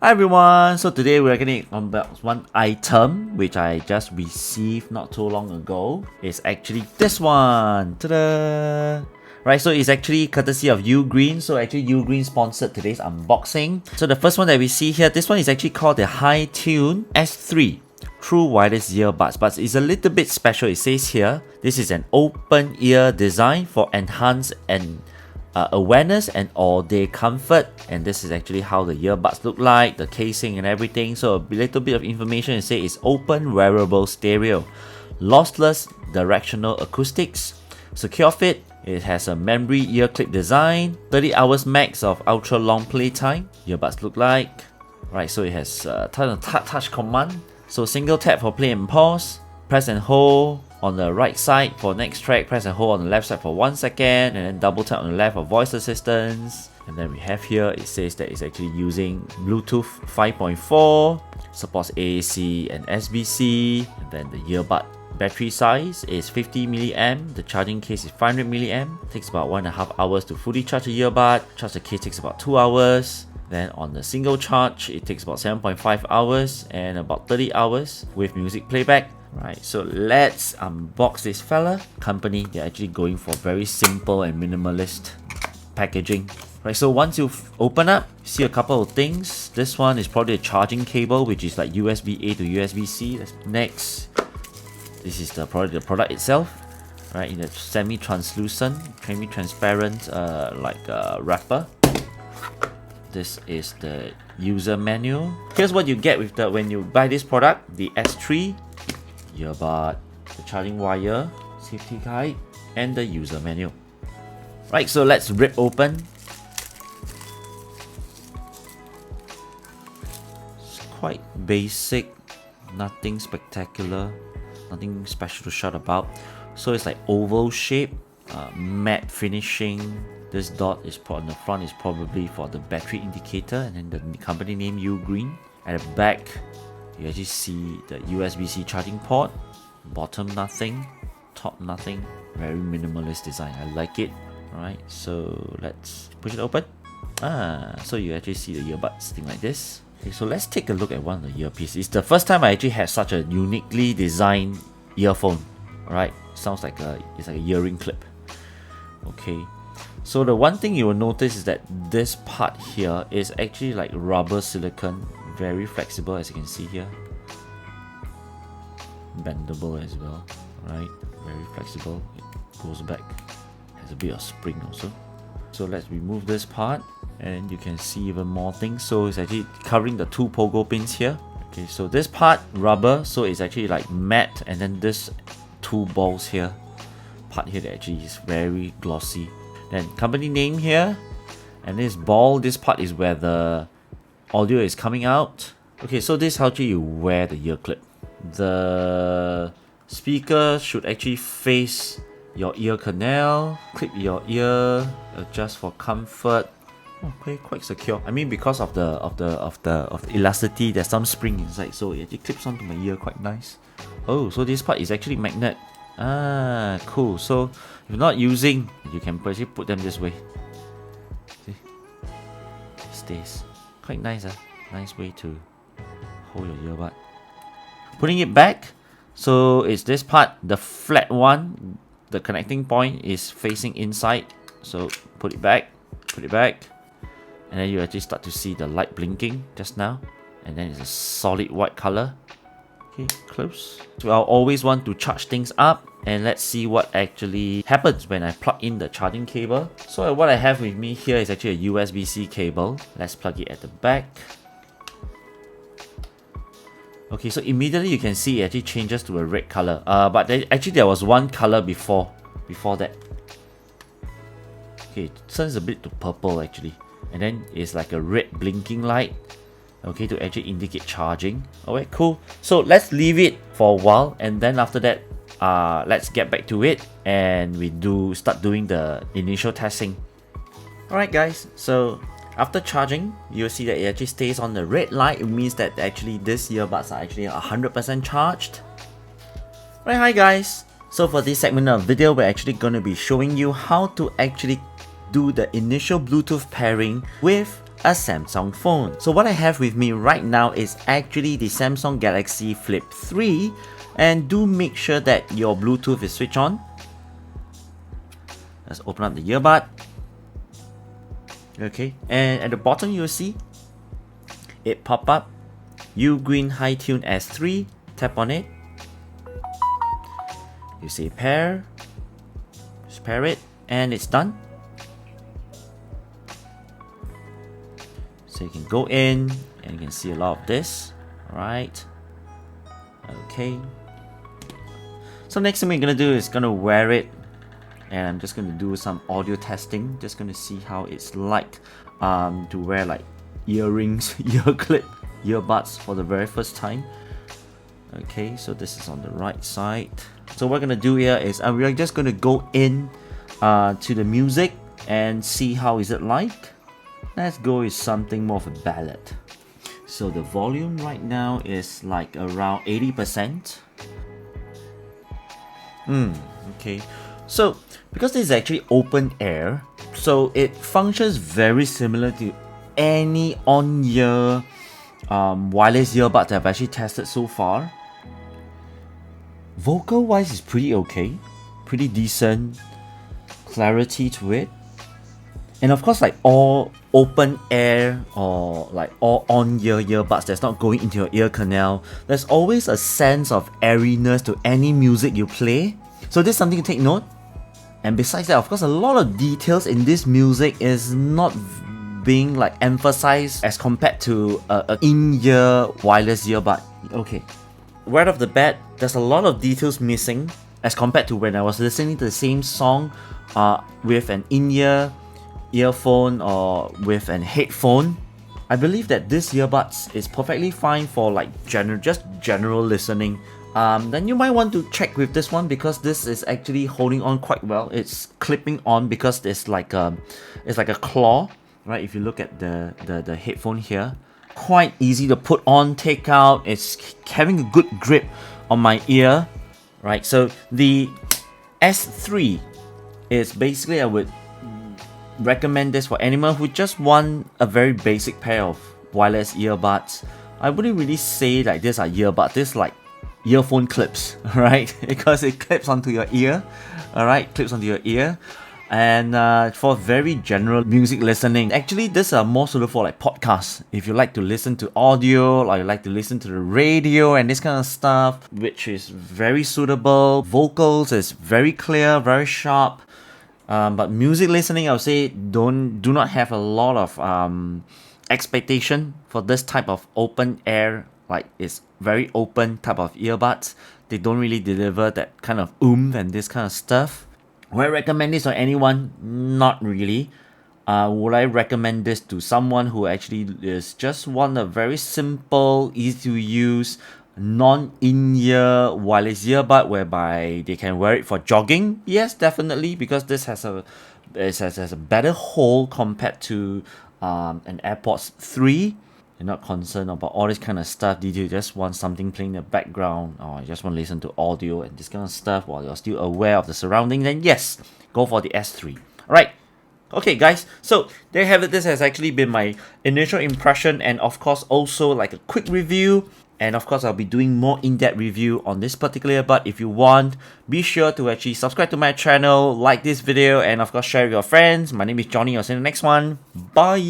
Hi everyone, so today we're going to unbox one item which I just received not too long ago. It's actually this one. Ta-da! Right, so it's actually courtesy of UGreen. So actually UGreen sponsored today's unboxing. So the first one that we see here, this one is actually called the Hitune S3 True Wireless Earbuds, but it's a little bit special. It says here, this is an open ear design for enhanced and awareness and all-day comfort, and this is actually how the earbuds look like, the casing and everything. So a little bit of information. It says it's open wearable stereo, lossless directional acoustics, secure fit. It has a memory ear clip design, 30 hours max of ultra long playtime. Earbuds look like, right? So it has touch command. So single tap for play and pause, press and hold on the right side for next track, press and hold on the left side for 1 second, and then double tap on the left for voice assistance. And then we have here, it says that it's actually using Bluetooth 5.4, supports AAC and SBC, and then the earbud battery size is 50 mAh, the charging case is 500 mAh, takes about 1.5 hours to fully charge the earbud, charge the case takes about 2 hours. Then on the single charge, it takes about 7.5 hours and about 30 hours with music playback. Right, so let's unbox this fella. Company, they're actually going for very simple and minimalist packaging. Right, so once you've opened up, you see a couple of things. This one is probably a charging cable, which is like USB-A to USB-C. Next, this is probably the product itself, right, in a semi-translucent, semi-transparent wrapper. This is the user manual. Here's what you get with when you buy this product: the S3 earbud, the charging wire, safety guide, and the user manual. Right, so let's rip open. It's quite basic, nothing spectacular, nothing special to shout about. So it's like oval shape, matte finishing. This dot is on the front is probably for the battery indicator, and then the company name UGreen. At the back, you actually see the USB-C charging port. Bottom nothing, top nothing. Very minimalist design. I like it. Alright, so let's push it open. So you actually see the earbuds thing like this. Okay, so let's take a look at one of the earpieces. It's the first time I actually had such a uniquely designed earphone. Alright, sounds like it's like a earring clip. Okay. So the one thing you will notice is that this part here is actually like rubber silicone, very flexible as you can see here. Bendable as well, right? Very flexible. It goes back, has a bit of spring also. So let's remove this part and you can see even more things. So it's actually covering the 2 pogo pins here. Okay, so this part rubber, so it's actually like matte, and then this 2 balls here, part here that actually is very glossy. Then company name here, and this ball, this part is where the audio is coming out. Okay, so this is how you wear the ear clip. The speaker should actually face your ear canal, clip your ear, adjust for comfort. Okay, quite secure. I mean, because of the elasticity, there's some spring inside, so it actually clips onto my ear quite nice. Oh, so this part is actually magnet. Cool. So if you're not using, you can actually put them this way. See? It stays. Quite nice, nice way to hold your earbud. Putting it back, so it's this part, the flat one, the connecting point is facing inside. So put it back, and then you actually start to see the light blinking just now, and then it's a solid white color. Okay, close. So I'll always want to charge things up, and let's see what actually happens when I plug in the charging cable. So what I have with me here is actually a USB-C cable. Let's plug it at the back. Okay, so immediately you can see it actually changes to a red color. But there was one color before that. Okay, it turns a bit to purple actually, and then it's like a red blinking light. Okay, to actually indicate charging. Alright, cool. So let's leave it for a while, and then after that, let's get back to it and we start doing the initial testing. Alright guys, so after charging, you'll see that it actually stays on the red light. It means that actually these earbuds are actually 100% charged. Right, hi guys. So for this segment of video, we're actually going to be showing you how to actually do the initial Bluetooth pairing with a Samsung phone. So what I have with me right now is actually the Samsung Galaxy Flip 3, and do make sure that your Bluetooth is switched on. Let's open up the earbud. Okay, and at the bottom you'll see it pop up UGreen Hitune S3. Tap on it. You say pair. Just pair it, and it's done. So you can go in and you can see a lot of this. Alright. Okay. So next thing we're gonna do is gonna wear it, and I'm just gonna do some audio testing. Just gonna see how it's like to wear like earrings, ear clip, earbuds for the very first time. Okay, so this is on the right side. So what we're gonna do here is we're just gonna go in to the music and see how is it like. Let's go with something more of a ballad. So the volume right now is like around 80%. Okay. So because this is actually open air, so it functions very similar to any on-ear wireless earbuds I've actually tested so far. Vocal wise is pretty okay, pretty decent clarity to it. And of course, like all open air or like all on-ear earbuds that's not going into your ear canal, there's always a sense of airiness to any music you play. So this is something to take note. And besides that, of course, a lot of details in this music is not being like emphasized as compared to an in-ear wireless earbud. Okay, right off the bat, there's a lot of details missing as compared to when I was listening to the same song with an in-ear earphone or with an headphone. I believe that this earbuds is perfectly fine for like general listening. Then you might want to check with this one because this is actually holding on quite well. It's clipping on because it's like a claw, right? If you look at the headphone here, quite easy to put on, take out. It's having a good grip on my ear, right? So the S3 is basically, I would recommend this for anyone who just want a very basic pair of wireless earbuds. I wouldn't really say like these are earbuds. This is like earphone clips, right? Because it clips onto your ear, alright? Clips onto your ear. And for very general music listening, actually this are more suitable for like podcasts. If you like to listen to audio, or you like to listen to the radio and this kind of stuff, which is very suitable. Vocals is very clear, very sharp. But music listening, I would say do not have a lot of expectation for this type of open air, like it's very open type of earbuds. They don't really deliver that kind of oomph and this kind of stuff. Would I recommend this to anyone? Not really. Would I recommend this to someone who actually is just want a very simple, easy to use, non-in-ear wireless earbud whereby they can wear it for jogging? Yes, definitely, because this has a better hold compared to an AirPods 3. You're not concerned about all this kind of stuff. Did you just want something playing in the background, or you just want to listen to audio and this kind of stuff while you're still aware of the surrounding? Then yes, go for the S3. Alright. Okay guys, so there you have it. This has actually been my initial impression, and of course also like a quick review. And of course I'll be doing more in-depth review on this particular earbud. If you want, be sure to actually subscribe to my channel, like this video, and of course share with your friends. My name is Johnny. I'll see you in the next one. Bye.